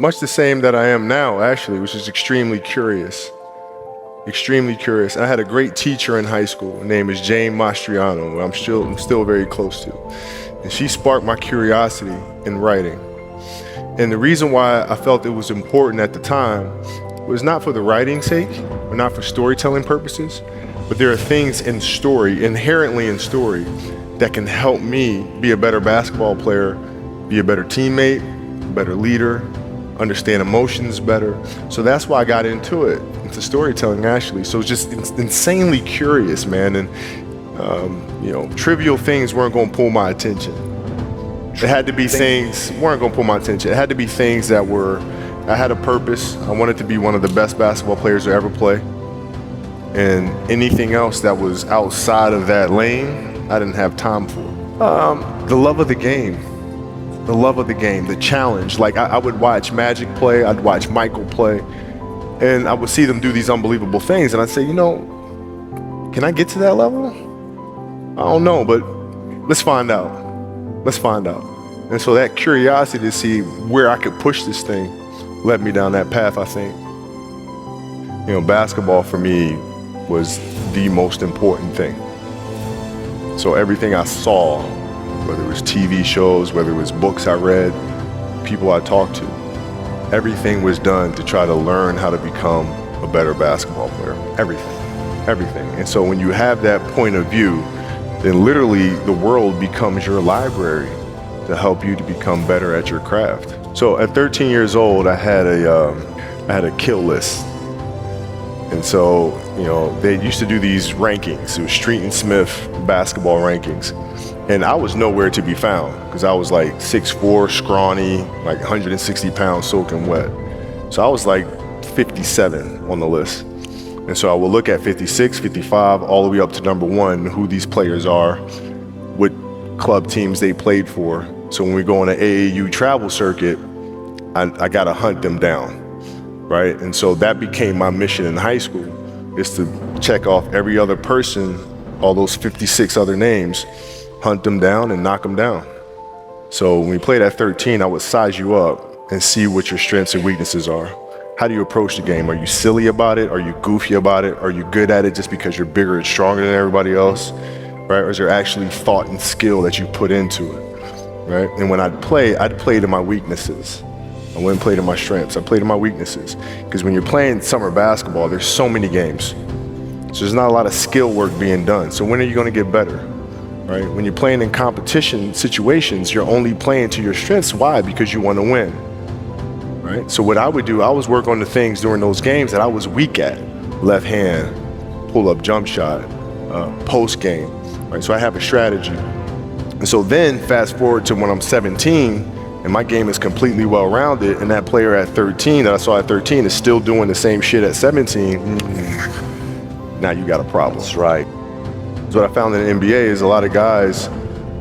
Much the same that I am now, actually, which is extremely curious. Extremely curious. I had a great teacher in high school. Her name is Jane Mastriano, who I'm still very close to. And she sparked my curiosity in writing. And the reason why I felt it was important at the time was not for the writing's sake, or not for storytelling purposes, but there are things in story, inherently in story, that can help me be a better basketball player, be a better teammate, better leader, understand emotions better. So that's why I got into it, into storytelling actually. So it's just insanely curious, man. And trivial things weren't gonna pull my attention. It had to be things weren't gonna pull my attention. It had to be things that I had a purpose. I wanted to be one of the best basketball players to ever play. And anything else that was outside of that lane, I didn't have time for. The love of the game. The love of the game, the challenge. Like I would watch Magic play, I'd watch Michael play, and I would see them do these unbelievable things, and I'd say, can I get to that level? I don't know, but let's find out. Let's find out. And so that curiosity to see where I could push this thing led me down that path, I think. Basketball for me was the most important thing. So everything I saw, whether it was TV shows, whether it was books I read, people I talked to, everything was done to try to learn how to become a better basketball player. Everything. And so when you have that point of view, then literally the world becomes your library to help you to become better at your craft. So at 13 years old, I had a kill list. And so, they used to do these rankings. It was Street and Smith basketball rankings. And I was nowhere to be found because I was like 6'4", scrawny, like 160 pounds soaking wet. So I was like 57 on the list. And so I would look at 56, 55, all the way up to number 1, who these players are, what club teams they played for. So when we go on an AAU travel circuit, I got to hunt them down, right? And so that became my mission in high school, is to check off every other person, all those 56 other names, hunt them down and knock them down. So when we played at 13, I would size you up and see what your strengths and weaknesses are. How do you approach the game? Are you silly about it? Are you goofy about it? Are you good at it just because you're bigger and stronger than everybody else, right? Or is there actually thought and skill that you put into it, right? And when I'd play to my weaknesses. I wouldn't play to my strengths. I played to my weaknesses. Because when you're playing summer basketball, there's so many games. So there's not a lot of skill work being done. So when are you going to get better, right? When you're playing in competition situations, you're only playing to your strengths. Why? Because you want to win, right? So what I would do, I was work on the things during those games that I was weak at. Left hand, pull-up jump shot, post game, right? So I have a strategy. And so then fast forward to when I'm 17, and my game is completely well-rounded, and that player at 13 that I saw at 13 is still doing the same shit at 17, now you got a problem. That's right. So what I found in the NBA is a lot of guys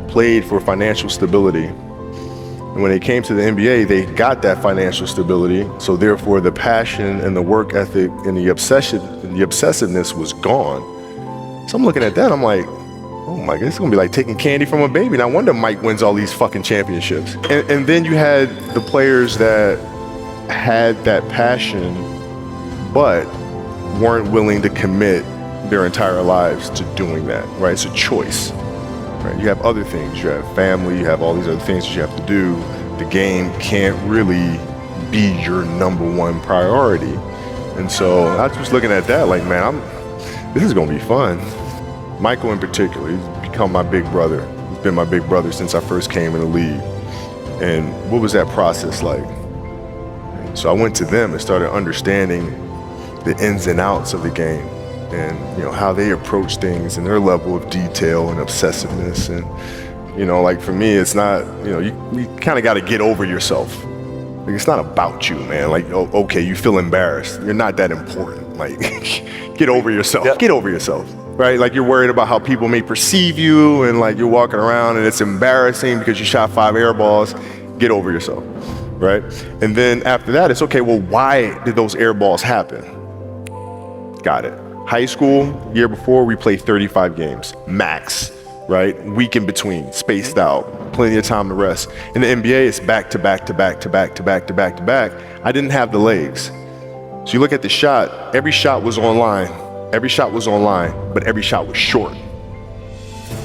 played for financial stability. And when they came to the NBA, they got that financial stability. So therefore the passion and the work ethic and the obsessiveness was gone. So I'm looking at that, I'm like, oh my God, it's gonna be like taking candy from a baby. No wonder Mike wins all these fucking championships. And then you had the players that had that passion, but weren't willing to commit their entire lives to doing that, right? It's a choice, right? You have other things, you have family, you have all these other things that you have to do. The game can't really be your number one priority. And so I was looking at that like, man, this is gonna be fun. Michael in particular, he's become my big brother. He's been my big brother since I first came in the league. And what was that process like? So I went to them and started understanding the ins and outs of the game and how they approach things and their level of detail and obsessiveness. And like for me, it's not, you kind of got to get over yourself. Like, it's not about you, man. Like, okay, you feel embarrassed. You're not that important. Like, get over yourself. Yep. Get over yourself. Right? Like, you're worried about how people may perceive you, and like you're walking around and it's embarrassing because you shot 5 air balls. Get over yourself, right? And then after that, it's okay, well, why did those air balls happen? Got it. High school, year before, we played 35 games, max. right? Week in between, spaced out, plenty of time to rest. In the NBA, it's back to back to back to back to back to back to back. I didn't have the legs. So you look at the shot, every shot was online. Every shot was online, but every shot was short.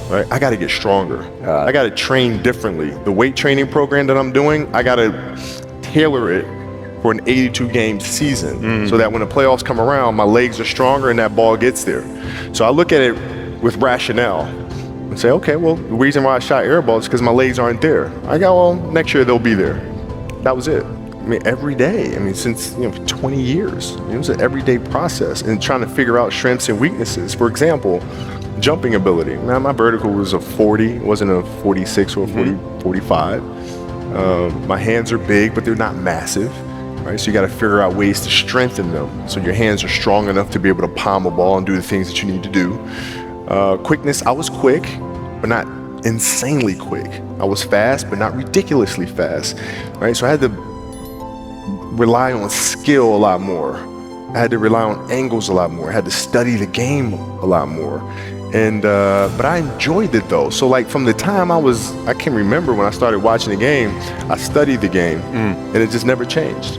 Right? I got to get stronger. I got to train differently. The weight training program that I'm doing, I got to tailor it for an 82-game season so that when the playoffs come around, my legs are stronger and that ball gets there. So I look at it with rationale and say, okay, well, the reason why I shot air balls is because my legs aren't there. I go, well, next year they'll be there. That was it. I mean, every day. I mean, since 20 years, it was an everyday process and trying to figure out strengths and weaknesses. For example, jumping ability. Now, my vertical was a 40, it wasn't a 46 or a 45. My hands are big, but they're not massive. Right? So you got to figure out ways to strengthen them so your hands are strong enough to be able to palm a ball and do the things that you need to do. Quickness, I was quick, but not insanely quick. I was fast, but not ridiculously fast. Right? So I had to rely on skill a lot more. I had to rely on angles a lot more. I had to study the game a lot more. And but I enjoyed it though. So like from the time I can remember when I started watching the game, I studied the game and it just never changed.